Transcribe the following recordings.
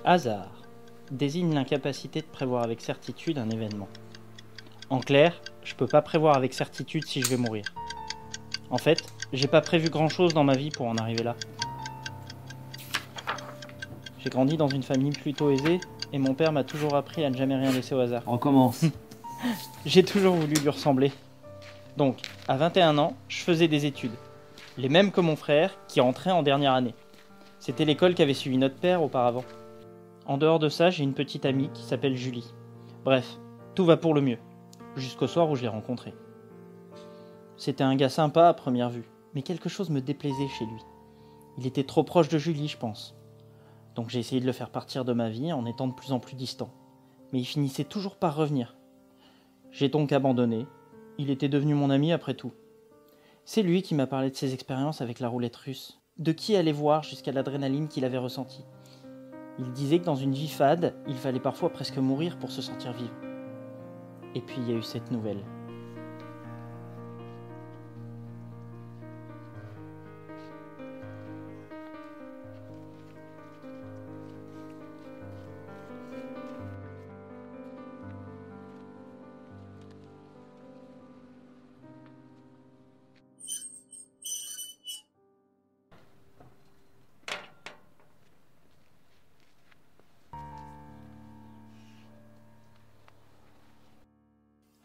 Hasard désigne l'incapacité de prévoir avec certitude un événement. En clair, je peux pas prévoir avec certitude si je vais mourir. En fait, j'ai pas prévu grand chose dans ma vie pour en arriver là. J'ai grandi dans une famille plutôt aisée et mon père m'a toujours appris à ne jamais rien laisser au hasard. On commence. J'ai toujours voulu lui ressembler. Donc, à 21 ans, je faisais des études. Les mêmes que mon frère, qui entrait en dernière année. C'était l'école qu'avait suivi notre père auparavant. En dehors de ça, j'ai une petite amie qui s'appelle Julie. Bref, tout va pour le mieux. Jusqu'au soir où je l'ai rencontré. C'était un gars sympa à première vue, mais quelque chose me déplaisait chez lui. Il était trop proche de Julie, je pense. Donc j'ai essayé de le faire partir de ma vie en étant de plus en plus distant. Mais il finissait toujours par revenir. J'ai donc abandonné. Il était devenu mon ami après tout. C'est lui qui m'a parlé de ses expériences avec la roulette russe, de qui aller voir jusqu'à l'adrénaline qu'il avait ressentie. Il disait que dans une vie fade, il fallait parfois presque mourir pour se sentir vivre. Et puis il y a eu cette nouvelle.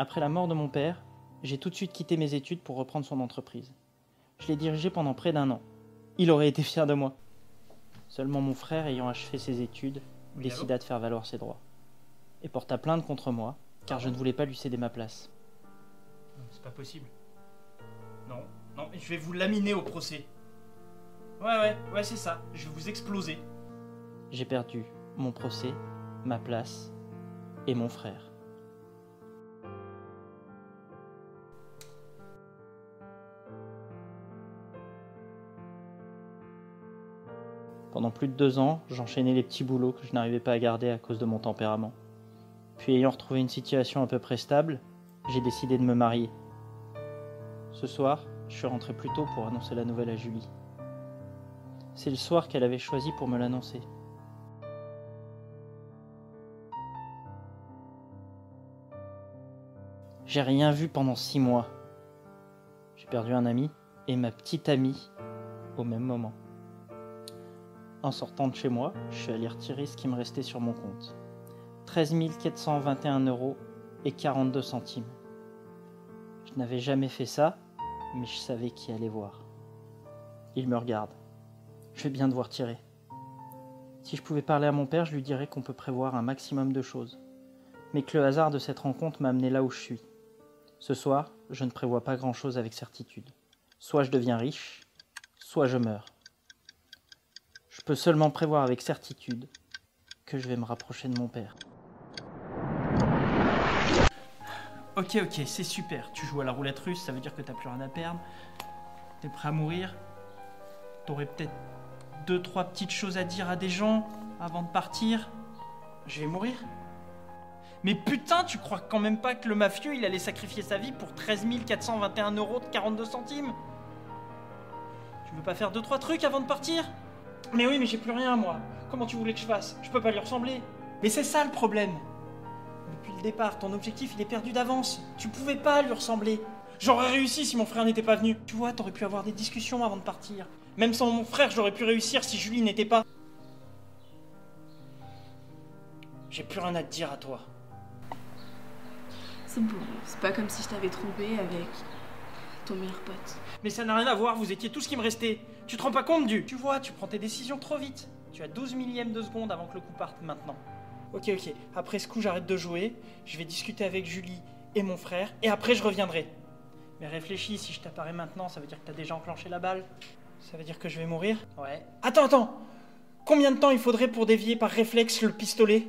Après la mort de mon père, j'ai tout de suite quitté mes études pour reprendre son entreprise. Je l'ai dirigée pendant près d'1 an. Il aurait été fier de moi. Seulement mon frère, ayant achevé ses études, décida de faire valoir ses droits. Et porta plainte contre moi, car je ne voulais pas lui céder ma place. C'est pas possible. Non, je vais vous laminer au procès. Ouais, c'est ça. Je vais vous exploser. J'ai perdu mon procès, ma place et mon frère. Pendant plus de 2 ans, j'enchaînais les petits boulots que je n'arrivais pas à garder à cause de mon tempérament. Puis ayant retrouvé une situation à peu près stable, j'ai décidé de me marier. Ce soir, je suis rentré plus tôt pour annoncer la nouvelle à Julie. C'est le soir qu'elle avait choisi pour me l'annoncer. J'ai rien vu pendant 6 mois. J'ai perdu un ami et ma petite amie au même moment. En sortant de chez moi, je suis allé retirer ce qui me restait sur mon compte. 13 421 € et 42 centimes. Je n'avais jamais fait ça, mais je savais qui allait voir. Il me regarde. Je vais bien devoir tirer. Si je pouvais parler à mon père, je lui dirais qu'on peut prévoir un maximum de choses. Mais que le hasard de cette rencontre m'a amené là où je suis. Ce soir, je ne prévois pas grand-chose avec certitude. Soit je deviens riche, soit je meurs. Je peux seulement prévoir avec certitude que je vais me rapprocher de mon père. Ok, c'est super. Tu joues à la roulette russe, ça veut dire que t'as plus rien à perdre. T'es prêt à mourir. T'aurais peut-être 2-3 petites choses à dire à des gens avant de partir. Je vais mourir. Mais putain, tu crois quand même pas que le mafieux, il allait sacrifier sa vie pour 13 421 € de 42 centimes? Tu veux pas faire 2-3 trucs avant de partir? Mais oui, mais j'ai plus rien, moi. Comment tu voulais que je fasse? Je peux pas lui ressembler. Mais c'est ça le problème. Depuis le départ, ton objectif, il est perdu d'avance. Tu pouvais pas lui ressembler. J'aurais réussi si mon frère n'était pas venu. Tu vois, t'aurais pu avoir des discussions avant de partir. Même sans mon frère, j'aurais pu réussir si Julie n'était pas. J'ai plus rien à te dire à toi. C'est bon, c'est pas comme si je t'avais trompé avec ton meilleur pote. Mais ça n'a rien à voir, vous étiez tout ce qui me restait. Tu te rends pas compte du... Tu vois, tu prends tes décisions trop vite. Tu as 12 millièmes de seconde avant que le coup parte maintenant. Ok, après ce coup j'arrête de jouer, je vais discuter avec Julie et mon frère, et après je reviendrai. Mais réfléchis, si je t'apparais maintenant, ça veut dire que t'as déjà enclenché la balle. Ça veut dire que je vais mourir. Ouais. Attends. Combien de temps il faudrait pour dévier par réflexe le pistolet?